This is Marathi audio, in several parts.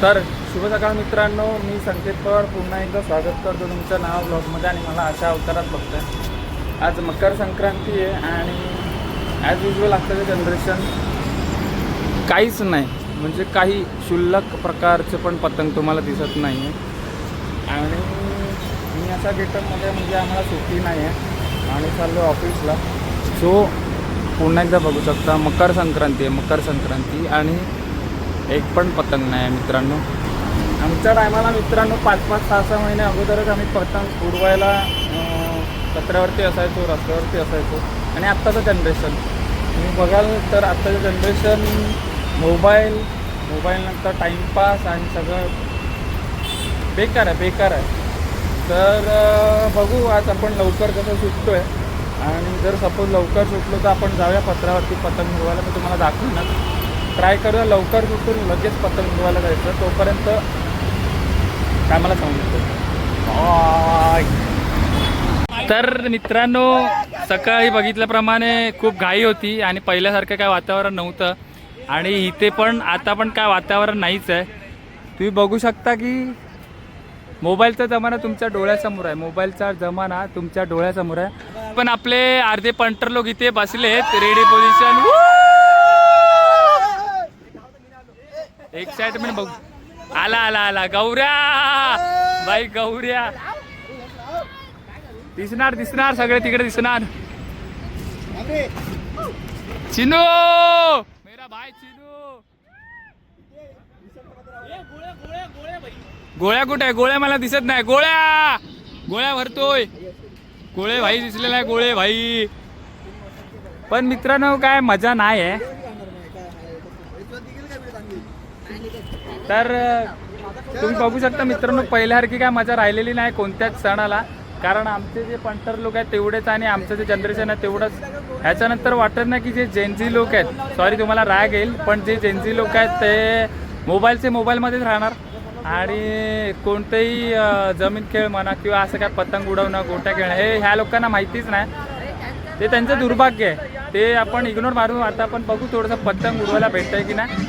तर शुभ सकाळ मित्रांनो, मी संकेत पवार पुन्हा एकदा स्वागत करतो तुमचं नाव ब्लॉगमध्ये आणि मला अशा अवतारात बघतोय। आज मकर संक्रांती आहे आणि ॲज युजल आत्ताचं जनरेशन काहीच नाही, म्हणजे काही क्षुल्लक प्रकारचे पण पतंग तुम्हाला दिसत नाही आहे। आणि मी अशा गेटअपमध्ये म्हणजे आम्हाला सुट्टी नाही आहे आणि चाललो ऑफिसला। सो पुन्हा एकदा बघू शकता मकर संक्रांती आणि एक पण पतंग नाही आहे मित्रांनो। आमच्या टायमाला मित्रांनो 5-5, 6-6 महिने अगोदरच आम्ही पतंग उडवायला कचऱ्यावरती असायचो, रस्त्यावरती असायचो। आणि आत्ताचं जनरेशन तुम्ही बघाल तर आत्ताचं जनरेशन मोबाईल नंतर टाईमपास आणि सगळं बेकार आहे। तर बघू आज आपण लवकर कसं सुटतो आहे आणि जर सपोज लवकर सुटलो तर आपण जाऊया पत्रावरती पतंग उडवायला। मी तुम्हाला दाखवणार, ट्राय करूया लवकर सुटून लगेच पतंग उडवायला जायचं। तोपर्यंत काय मला सांगतो। तर मित्रांनो, सकाळी बघितल्याप्रमाणे खूप घाई होती आणि पहिल्यासारखं काय वातावरण नव्हतं आणि इथे पण आता पण काय वातावरण नाहीच आहे। तुम्ही बघू शकता की मोबाईलचा जमाना तुमच्या डोळ्यासमोर आहे, पण आपले अर्धे पंटर लोक इथे बसले आहेत रेडी पोझिशन। एक्साइटमेंट बघू, आला गौऱ्या बाई, गौऱ्या दिसणार सगळे तिकडे दिसणार। चिनू मेरा भाई चिनू, गोळ्या कुठे आहे? गोळ्या मला दिसत नाही। गोळ्या भरतोय, गोळे भाई दिसलेला आहे, गोळे भाई। पण मित्रांनो काय मजा नाही आहे। तर तुम्ही बघू शकता मित्रांनो, पहिल्यासारखी काय मजा राहिलेली नाही कोणत्याच सणाला, कारण आमचे जे पंटर लोक आहेत तेवढेच आणि आमचं जे जनरेशन आहे तेवढंच। ह्याच्यानंतर वाटत नाही की जे जेनझी लोक आहेत, सॉरी तुम्हाला राग येईल, पण जे जेनझी लोक आहेत ते मोबाईलमध्येच राहणार आणि कोणतेही जमीन खेळ म्हणा किंवा असं काय पतंग उडवणं, गोट्या खेळणं हे ह्या लोकांना माहितीच नाही। ते त्यांचं दुर्भाग्य आहे, ते आपण इग्नोर मारून आता आपण बघू थोडंसं पतंग उडवायला भेटतंय की नाही।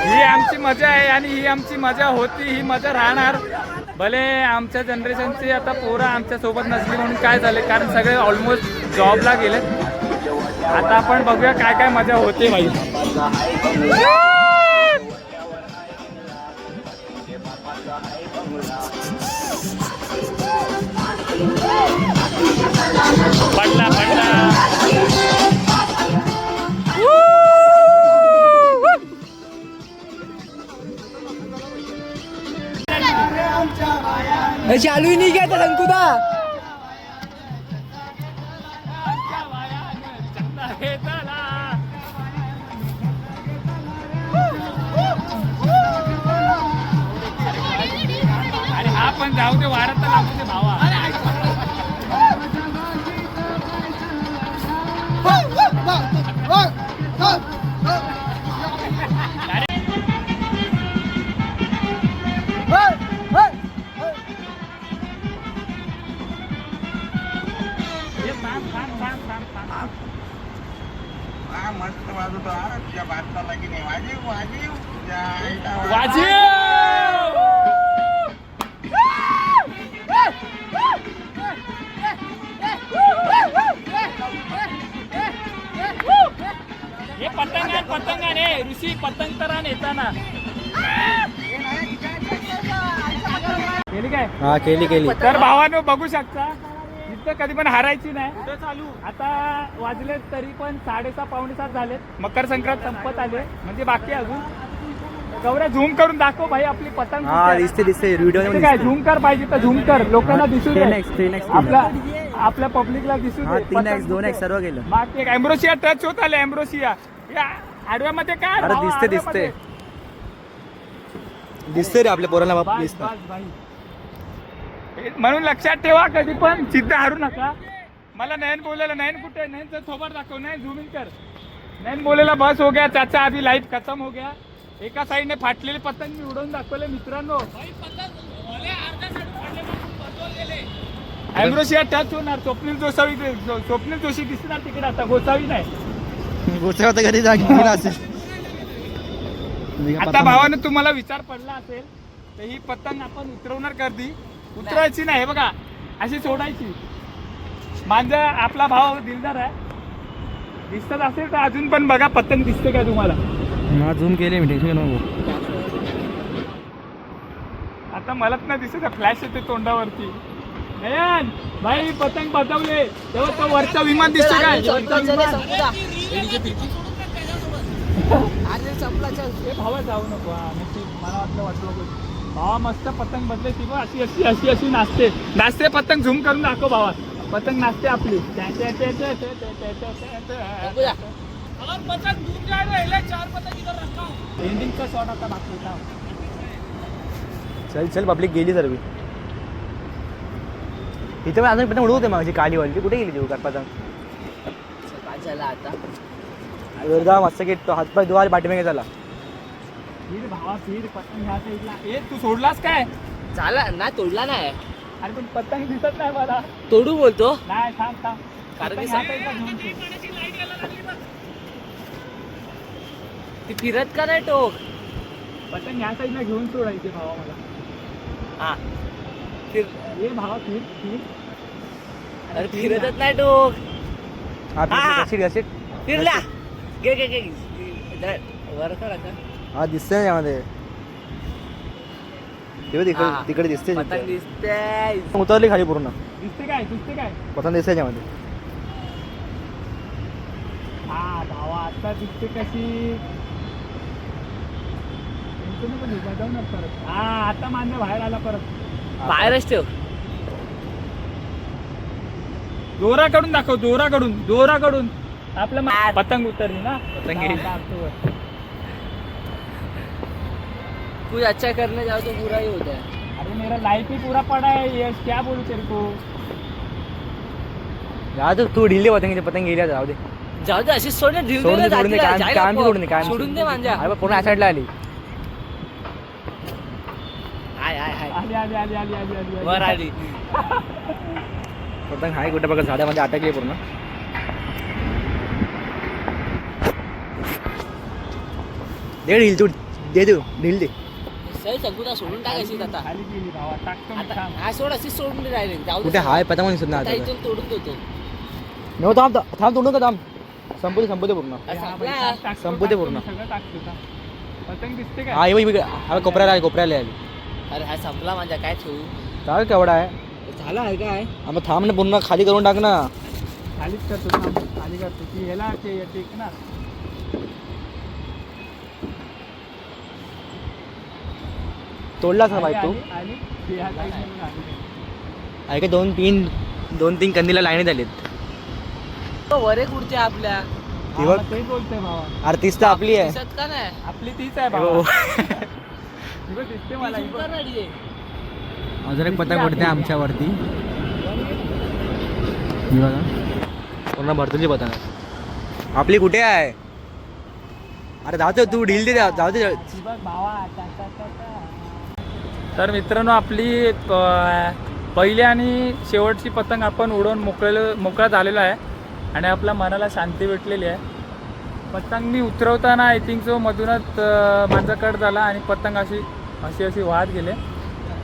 ही आमची मजा आहे आणि ही आमची मजा होती, ही मजा राहणार। भले आमच्या जनरेशनची आता पोरं आमच्या सोबत नसली म्हणून काय झाले, कारण सगळे ऑलमोस्ट जॉबला गेले। आता आपण बघूया काय मजा होते भाई। पडला चालू ही नहीं किया था संकुदा। अरे हा पण जाऊ दे, वारात तर लागू दे भावा। मस्त वाजवतो तुझ्या बादशाला की नाही? वाजीव हे पतंगाने ऋषी पतंग तर येताना केली काय? हा केली। तर भावानो बघू शकता इथं कधी पण हारायची नाही। आता वाजले तरी पण 6:30 पावणे 7 झालेत, मकर संक्रांत संपत आले, म्हणजे बाकी अजून। गौऱ्या झूम करून दाखव भाई आपली पतंग। दिसते व्हिडिओ काय झूम कर पाहिजे तर झूम कर, लोकांना दिसू दे, आपल्या पब्लिकला दिसू दे। 3x 2x सर्व गेलं। बाकी एक एम्ब्रोसिया टच होत आले, एम्ब्रोसिया या आडव्यामध्ये काय? अरे दिसते रे आपल्या पोराला बाप दिसतं। म्हणून लक्षात ठेवा, कधी पण जिद्द हारू नका। मला नयन बोलेला, नयन कुठे? नयनचं थोबड दाखव, नयन झूम इन कर। नयन बोलेला बस हो गया चाचा, अभी लाइफ खत्म हो गया। एका साईडने फाटलेले पतंग मी उडवून दाखवले मित्रांनो. ॲम्ब्रोसिया टच होणार. स्वप्नील जोशी दिसणार तिकडे आता, गोसावी नाही. गोष्ट आता घरी गेला असेल. आता भावानं तुम्हाला विचार पडला असेल तर ही पतंग आपण उतरवणार कधी? उतरायची नाही, हे बघा अशी सोडायची. माझा आपला भाव दिलदार आहे. दिसत असेल तर अजून पण बघा पतंग दिसते का तुम्हाला? झूम केले मी टेन्शन नको. आता मलाच नाही दिसत, फ्लॅश येते तोंडावरती. नयन भाई पतंग बसवले तेव्हा तो वरचा विमान दिसतो काय? भावा जाऊ नको. मला वाटलं भावा मस्त पतंग बदले ती बघ, अशी अशी अशी अशी नाचते पतंग. झूम करून दाखव भावा, पतंग नाचते आपली. एंडिंगचा शॉट आता दाखवता. चल चल पब्लिक गेली सर्व. इथं पण अजून पतंग उडवते माझी कालीवाली. कुठे गेली देऊ पतंग? आता मस्त गेट हातपाय दुवार पाठीमागे झाला. फिर भावा फिर पतंग ह्या साईडला. ए तू सोडलास काय? झाला ना, तोडला नाही. अरे पण पतंग दिसत नाही मला. तोडू बोलतो नाही थांब. कारण पतंग ह्या साईडला घेऊन फिर. ती फिरत का नाही टोक? पतंग ह्या साईडला घेऊन सोडायचे भावा मला. हा ये भावा फिर. अरे फिरतच नाही टोक. घसीट फिरला. घे वर करा का? हा दिसतंय ना यामध्ये. हा. तिकडे दिसते. पतंग दिसते. उतरली खाली पूर्ण. दिसते काय? पतंग दिसते यामध्ये. हा भावा आता दिसते कशी? जाऊन परत. हा आता मान्य बाहेर आला परत. बाहेरच ठेव. दोराकडून दाखव. दोराकडून आपलं पतंग उतरली ना. पतंग गेली. कुछ अच्छा करने जाओ तो बुरा ही होता है. अरे मेरा लाइफ ही पूरा पड़ा है यश, क्या बोलूं तेरे को. तू ढिल्ली पतंग गेल्या जाऊ दे. जाऊ दे अशी सोडणे ढिल सोडून दे, दे, सोडून दे, जायला काम जायला सोडून दे, काम सोडून दे मांजा. अरे पूर्ण या साईडला आली. हाय आली. वर आली. पतंग हाय कुठे बघा झाडामध्ये अटकली पूर्ण. दे ढील तू ढील दे. सही संकुता सोडून टाकायची आता. खाली गेली भावा. टाकतो मी, आता थांब. हा सोड अशी सोडून दे डायरेक्ट. जाऊ दे. कुठे हाय पतंग दिसत आता नाही. इथून तोडून देतो. नो थांब तोडून का थांब. संपू दे पूर्ण. असं हा, आपला- बाई, टाकतो, संपू दे पूर्ण. सगळं टाकतो थांब. पतंग दिसते काय? हा ये हा कोपऱ्याला आली. अरे हा संपला माझा काय ठेवू. काय केवढा आहे? झाला आहे काय? मग थांब ना पूर्ण खाली करून टाक ना. खालीच करतो थांब. खाली करतो ती ह्याला टेक ना. तोडलाच ना बाई तू. आली. ह्या साईडने पण आली. ऐका दोन तीन कंदीला लाईनीत आलीत. तो वर एक उडते आपल्या. ती बघ. हा, तेच बोलतोय भावा. अरे तीच तर आपली आहे. दिसत का नाही? आपली तीच आहे हो. भावा. ही बघ दिसते मला. ही दिसत बघ. का नाही रे? अजून एक पतंग उडते आमच्यावरती. पूर्ण भरतुली पतंग आहे. आपली कुठे आहे? अरे जाऊ तू ढील दे जाऊ दे. ही बघ भावा. तर मित्रांनो आपली पहिली आणि शेवटची पतंग आपण उडवून मोकळा झालेला आहे आणि आपल्या मनाला शांती भेटलेली आहे. पतंग मी उतरवताना आय थिंक सो मधूनच माझा कट झाला आणि पतंग अशी वाहत गेले.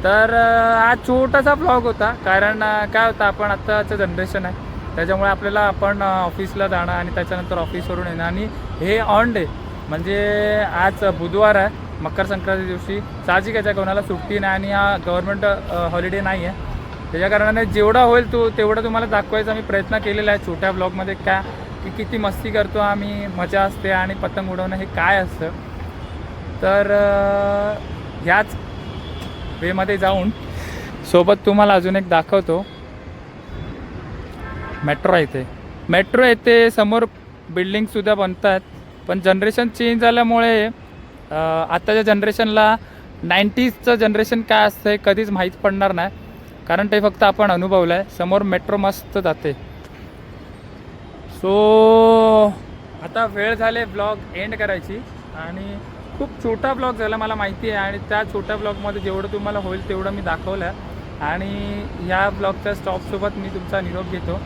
तर हा छोटासा ब्लॉग होता. कारण काय होतं, आपण आत्ताचं जनरेशन आहे त्याच्यामुळे आपल्याला आपण ऑफिसला जाणं आणि त्याच्यानंतर ऑफिसवरून येणं आणि हे ऑन डे म्हणजे आज बुधवार आहे, मकर संक्रांती दिवशी. साहजिक याच्या कोणाला सुट्टी नाही आणि हा गव्हर्नमेंट हॉलिडे नाही आहे. त्याच्या कारणाने जेवढा होईल तेवढं तुम्हाला दाखवायचा मी प्रयत्न केलेला आहे छोट्या ब्लॉगमध्ये. की किती मस्ती करतो आम्ही, मजा असते आणि पतंग उडवणं हे काय असतं. तर ह्याच वेमध्ये जाऊन सोबत तुम्हाला अजून एक दाखवतो. मेट्रो येते समोर बिल्डिंगसुद्धा बनतात. पण जनरेशन चेंज झाल्यामुळे आत्ताच्या जनरेशनला 90sचं जनरेशन काय असतं हे कधीच माहीत पडणार नाही, कारण ते फक्त आपण अनुभवलं आहे. समोर मेट्रो मस्त जाते. सो आता वेळ झाले ब्लॉग एंड करायची आणि खूप छोटा ब्लॉग झाला मला माहिती आहे, आणि त्या छोट्या ब्लॉगमध्ये जेवढं तुम्हाला होईल तेवढं मी दाखवलं. आणि या ब्लॉगच्या स्टॉपसोबत मी तुमचा निरोप घेतो.